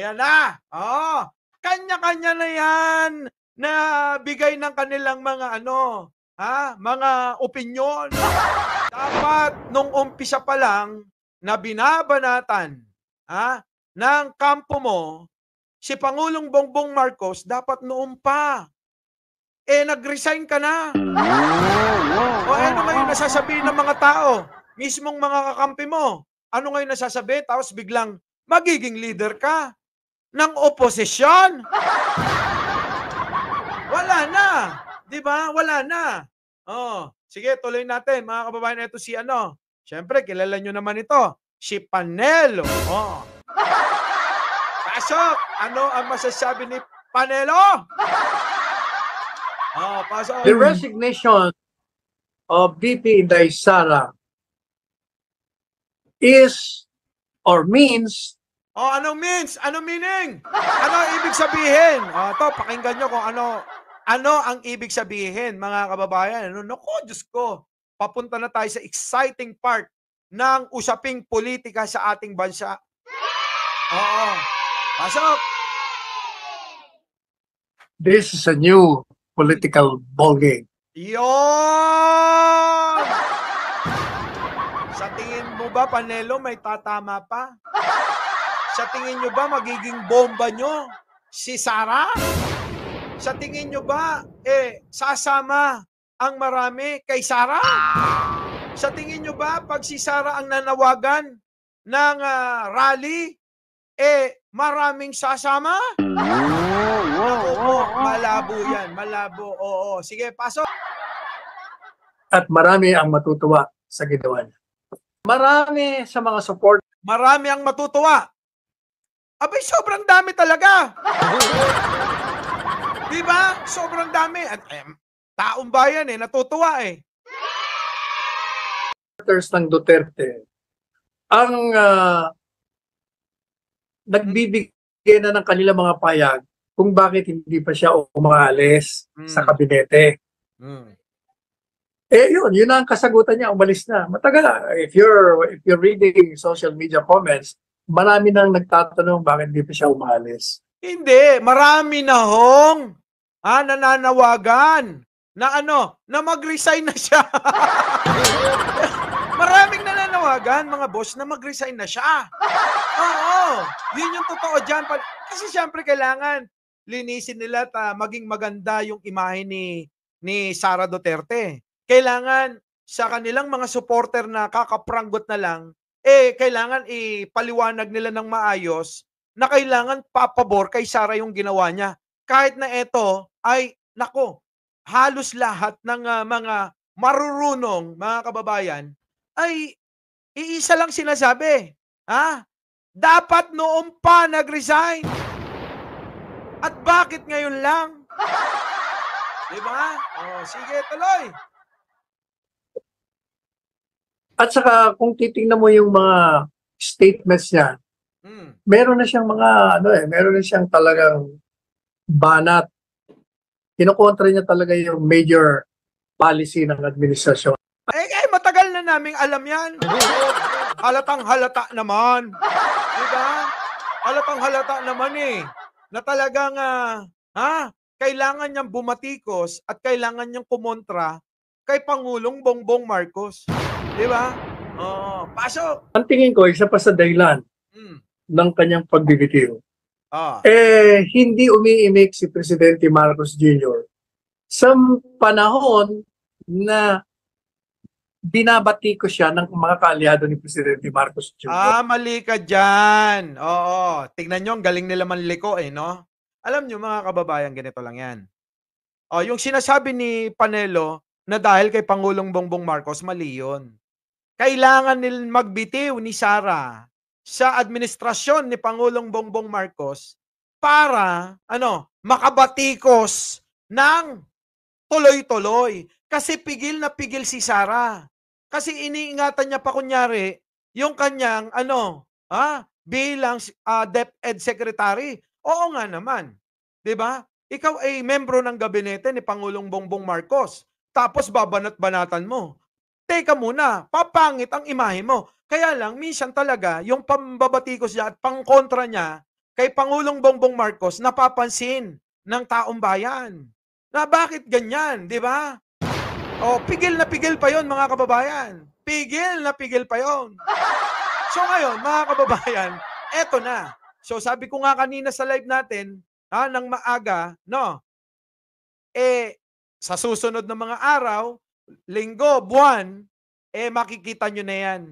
Ayan na. Oh, kanya-kanya na 'yan na bigay ng kanilang mga mga opinyon. Dapat nung umpisa pa lang na binabanatan, ng kampo mo si Pangulong Bongbong Marcos dapat noon pa, nag-resign ka na. O ano ngayon nasasabihin ng mga tao, mismong mga kakampi mo? Ano ngayon nasasabi? Tapos biglang magiging leader ka ng oposisyon. Wala na. 'Di ba? Wala na. Oh, sige tuloy natin mga kababayan. Ito si siyempre kilala nyo naman ito, si Panelo. Oh. Pasok! Ano ang masasabi ni Panelo? Oh, pasok. The resignation of VP Inday Sara is or means. Oh, anong means? Anong meaning? Ano ang ibig sabihin? To, pakinggan nyo kung ano ang ibig sabihin, mga kababayan. Naku, Diyos ko. Papunta na tayo sa exciting part ng usaping politika sa ating bansa. Oo. Pasok! This is a new political ballgame. Yon! Sa tingin mo ba, Panelo, may tatama pa? Sa tingin nyo ba magiging bomba nyo si Sara? Sa tingin nyo ba sasama ang marami kay Sara? Sa tingin nyo ba pag si Sara ang nanawagan ng rally, maraming sasama? Malabo yan, malabo. Oo, sige, pasok. At marami ang matutuwa sa ginawa niya. Marami sa mga support. Marami ang matutuwa. Abay, sobrang dami talaga. Diba? Sobrang dami. At taong bayan natutuwa Supporters ng Duterte ang nagbibigay na ng kanilang mga payag kung bakit hindi pa siya umalis sa kabinete. Yun ang kasagutan niya, umalis na. Matagal na. If you're reading social media comments, marami nang nagtatanong bakit hindi pa siya umalis. Hindi, marami na hong nananawagan na na mag-resign na siya. Maraming nananawagan, mga boss, na mag-resign na siya. Oo, yun yung totoo dyan. Kasi siyempre kailangan linisin nila at maging maganda yung imahe ni Sara Duterte. Kailangan sa kanilang mga supporter na kakapranggot na lang, kailangan ipaliwanag nila ng maayos na kailangan papabor kay Sara yung ginawa niya. Kahit na ito ay, halos lahat ng mga marurunong, mga kababayan, ay iisa lang sinasabi. Dapat noon pa nag-resign. At bakit ngayon lang? Diba? Sige, tuloy. At saka kung titingnan mo yung mga statements niya, meron na siyang meron na siyang talagang banat. Kinukontra niya talaga yung major policy ng administrasyon. Matagal na naming alam yan. Halatang halata naman. Diba? Halatang halata naman na talagang kailangan niyang bumatikos at kailangan niyang kumontra kay Pangulong Bongbong Marcos. Di ba? Pasok! Ang tingin ko, isa pa sa dahilan ng kanyang pagbibitiw. Hindi umiimik si Presidente Marcos Jr. sa panahon na binabati ko siya ng mga kaalyado ni Presidente Marcos Jr. Mali ka dyan. Oo. Tignan nyo, ang galing nila manliko no? Alam nyo mga kababayan, ganito lang yan. Yung sinasabi ni Panelo na dahil kay Pangulong Bongbong Marcos, mali yun. Kailangan nilang magbitiw ni Sara sa administrasyon ni Pangulong Bongbong Marcos para makabatikos ng tuloy-tuloy. Kasi pigil na pigil si Sara. Kasi iniingatan niya pa kunyari yung kanyang bilang DepEd Secretary. Oo nga naman. 'Di ba? Ikaw ay membro ng gabinete ni Pangulong Bongbong Marcos. Tapos babanat-banatan mo. Teka muna, papangit ang imahe mo. Kaya lang, minsan talaga, yung pambabatikos niya at pangkontra niya kay Pangulong Bongbong Marcos napapansin ng taong bayan. Na bakit ganyan, di ba? O, pigil na pigil pa yon mga kababayan. Pigil na pigil pa yon. So ngayon, mga kababayan, eto na. So sabi ko nga kanina sa live natin, ng maaga, no? Sa susunod na mga araw, linggo, buwan, makikita nyo na yan.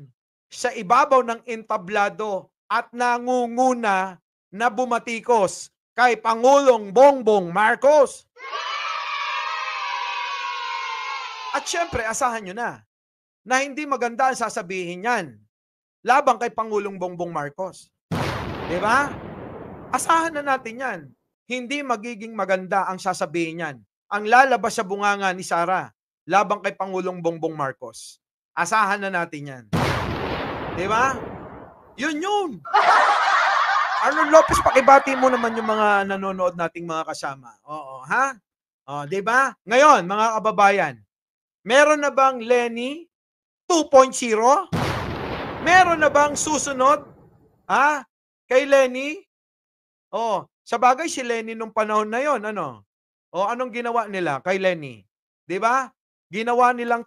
Sa ibabaw ng entablado at nangunguna na bumatikos kay Pangulong Bongbong Marcos. At syempre, asahan nyo na hindi maganda ang sasabihin yan labang kay Pangulong Bongbong Marcos. Diba? Asahan na natin yan. Hindi magiging maganda ang sasabihin yan. Ang lalabas sa bunganga ni Sara labang kay Pangulong Bongbong Marcos. Asahan na natin yan. Diba? Yun. Arnold Lopez, pakibati mo naman yung mga nanonood nating mga kasama. Oo, ha? O, diba? Ngayon, mga kababayan, meron na bang Lenny 2.0? Meron na bang susunod? Kay Lenny? Sa bagay si Lenny nung panahon na yon, ano? Anong ginawa nila kay Lenny? 'Di ba? Ginawa nilang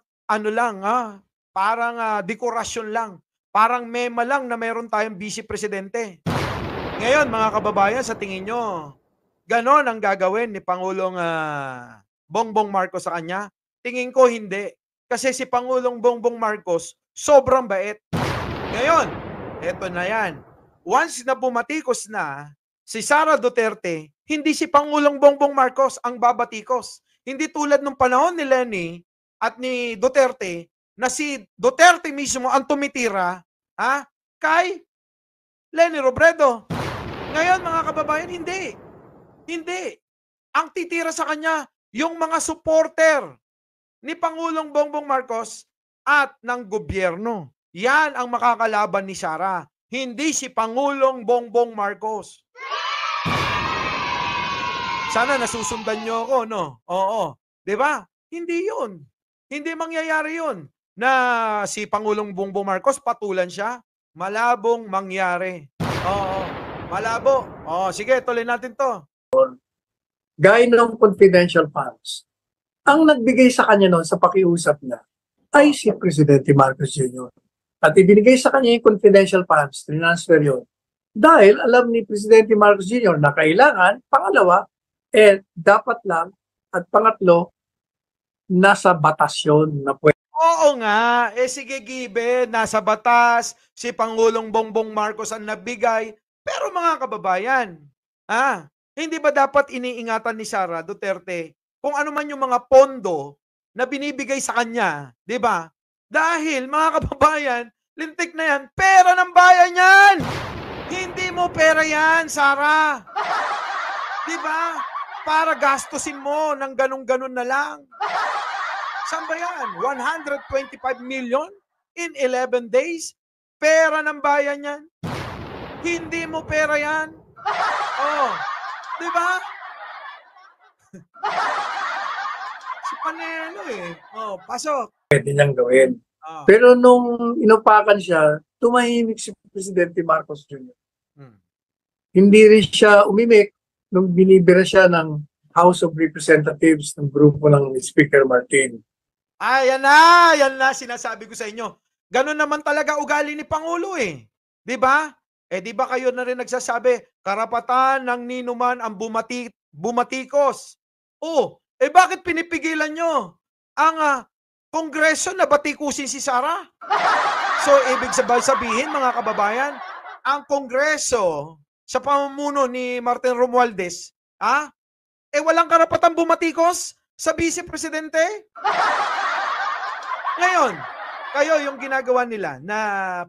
parang dekorasyon lang. Parang mema lang na meron tayong vice presidente. Ngayon, mga kababayan, sa tingin nyo, ganon ang gagawin ni Pangulong Bongbong Marcos sa kanya? Tingin ko hindi. Kasi si Pangulong Bongbong Marcos, sobrang bait. Ngayon, eto na yan. Once na bumatikos na si Sara Duterte, hindi si Pangulong Bongbong Marcos ang babatikos. Hindi tulad nung panahon ni Lenny at ni Duterte, na si Duterte mismo ang tumitira kay Lenny Robredo. Ngayon, mga kababayan, hindi. Hindi. Ang titira sa kanya, yung mga supporter ni Pangulong Bongbong Marcos at ng gobyerno. Yan ang makakalaban ni Sara. Hindi si Pangulong Bongbong Marcos. Sana nasusundan nyo ako, no? Oo. Diba? Hindi yun. Hindi mangyayari yun na si Pangulong Bongbong Marcos patulan siya. Malabong mangyari. Oo. Malabo. Sige, tuloy natin to. Gaya ng confidential funds. Ang nagbigay sa kanya noon sa pakiusap niya ay si Presidente Marcos Jr. At ibinigay sa kanya yung confidential funds, transfer yun. Dahil alam ni Presidente Marcos Jr. na kailangan, pangalawa, dapat lang, at pangatlo, nasa batas yun na pwede. Oo nga, sige Gibe, nasa batas, si Pangulong Bongbong Marcos ang nabigay. Pero mga kababayan, hindi ba dapat iniingatan ni Sara Duterte kung ano man yung mga pondo na binibigay sa kanya, di ba? Dahil, mga kababayan, lintik na yan, pera ng bayan yan! Hindi mo pera yan, Sara! Di ba? Para gastusin mo ng ganun-ganun na lang. Saan ba yan? 125 million in 11 days? Pera ng bayan yan? Hindi mo pera yan? Di ba? Si Panelo pasok. Pwede niyang gawin. Pero nung inupakan siya, tumahimik si Presidente Marcos Jr. Hindi rin siya umimik nung binibira siya ng House of Representatives ng grupo ng Speaker Martin. Yan na, sinasabi ko sa inyo. Ganun naman talaga ugali ni Pangulo Di ba? Di ba kayo na rin nagsasabi, karapatan ng ninuman ang bumatikos. Bakit pinipigilan nyo ang Kongreso na batikusin si Sara? So, ibig sabihin, mga kababayan, ang Kongreso sa pamumuno ni Martin Romualdez, walang karapatan bumatikos sa Vice Presidente? Ngayon, kayo yung ginagawa nila na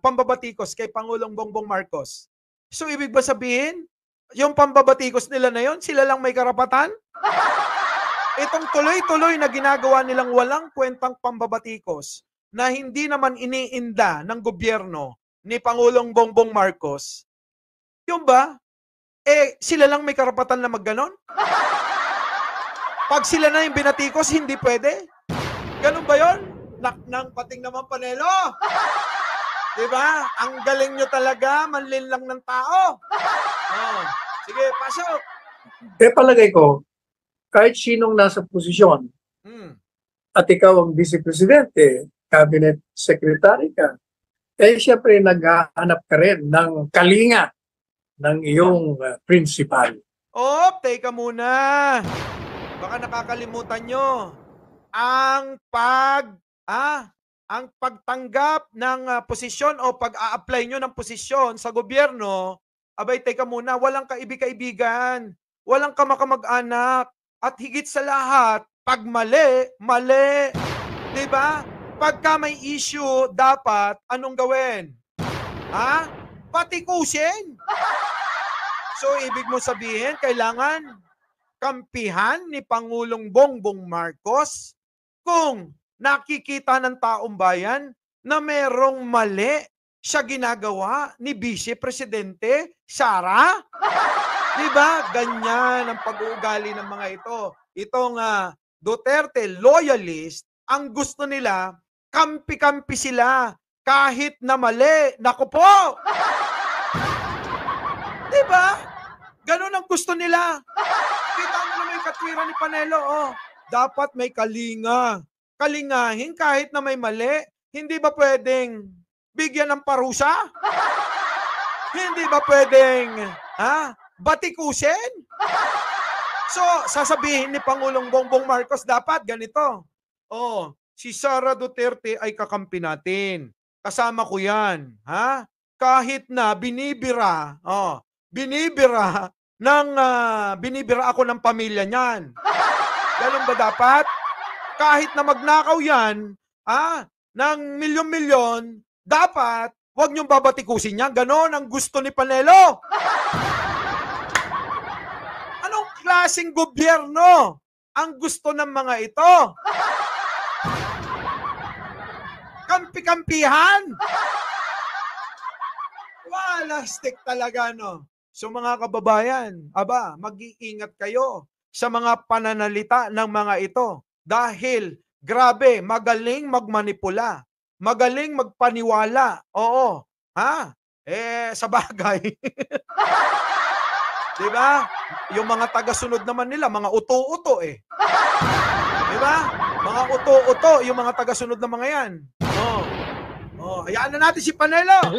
pambabatikos kay Pangulong Bongbong Marcos. So, ibig ba sabihin, yung pambabatikos nila na yon, sila lang may karapatan? Itong tuloy-tuloy na ginagawa nilang walang kwentang pambabatikos na hindi naman iniinda ng gobyerno ni Pangulong Bongbong Marcos, yung ba, sila lang may karapatan na magganon? Pag sila na yung binatikos, hindi pwede? Ganun ba yon? Naknang pating naman Panelo. Diba? Ang galing nyo talaga, manlin lang ng tao. Oh, sige, pasok. Palagay ko, kahit sinong nasa posisyon, at ikaw ang vice presidente, cabinet secretary ka, siyempre naghahanap ka rin ng kalinga ng iyong principal. Teka muna. Baka nakakalimutan nyo. Ang pagtanggap ng posisyon o pag-a-apply nyo ng posisyon sa gobyerno, abay, teka muna, walang kaibig-kaibigan, walang kamakamag-anak, at higit sa lahat, pag mali, mali. Diba? Pagka may issue, dapat, anong gawin? Patikusin. So, ibig mo sabihin, kailangan kampihan ni Pangulong Bongbong Marcos kung nakikita ng taong bayan na merong mali siya ginagawa ni Vice Presidente Sara. Diba? Ganyan ang pag-uugali ng mga ito. Itong Duterte loyalist, ang gusto nila, kampi-kampi sila kahit na mali. Naku po! Diba? Ganun ang gusto nila. Kita mo na may katwiran ni Panelo. Dapat may kalinga. Kalingahin kahit na may mali. Hindi ba pwedeng bigyan ng parusa? Hindi ba pwedeng batikusin? So, sasabihin ni Pangulong Bongbong Marcos, dapat ganito. Si Sara Duterte ay kakampi natin. Kasama ko yan. Kahit na binibira ako ng pamilya niyan. Ganun ba dapat? Kahit na magnakaw yan, ng milyon-milyon, dapat, huwag niyong babatikusin yan. Ganon ang gusto ni Panelo. Anong klaseng gobyerno ang gusto ng mga ito? Kampi-kampihan? Walastik talaga, no? So mga kababayan, mag-iingat kayo sa mga pananalita ng mga ito. Dahil, grabe, magaling magmanipula. Magaling magpaniwala. Oo. Sa bagay. Diba? Yung mga taga-sunod naman nila, mga uto-uto eh. Diba? Mga uto-uto, yung mga taga-sunod na mga yan. Hayaan na natin si Panelo.